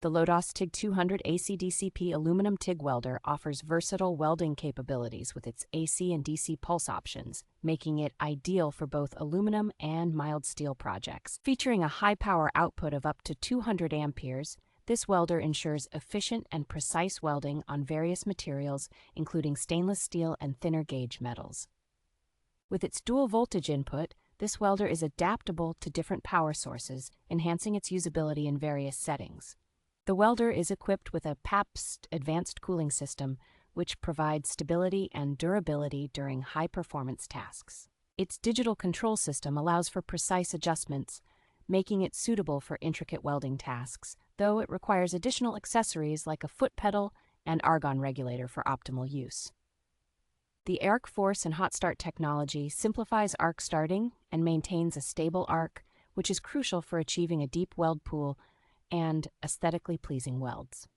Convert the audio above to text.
The LOTOS TIG200ACDCP aluminum TIG welder offers versatile welding capabilities with its AC and DC pulse options, making it ideal for both aluminum and mild steel projects. Featuring a high power output of up to 200 amperes, this welder ensures efficient and precise welding on various materials, including stainless steel and thinner gauge metals. With its dual voltage input, this welder is adaptable to different power sources, enhancing its usability in various settings. The welder is equipped with a PAPST advanced cooling system, which provides stability and durability during high-performance tasks. Its digital control system allows for precise adjustments, making it suitable for intricate welding tasks, though it requires additional accessories like a foot pedal and argon regulator for optimal use. The arc force and hot start technology simplifies arc starting and maintains a stable arc, which is crucial for achieving a deep weld pool and aesthetically pleasing welds.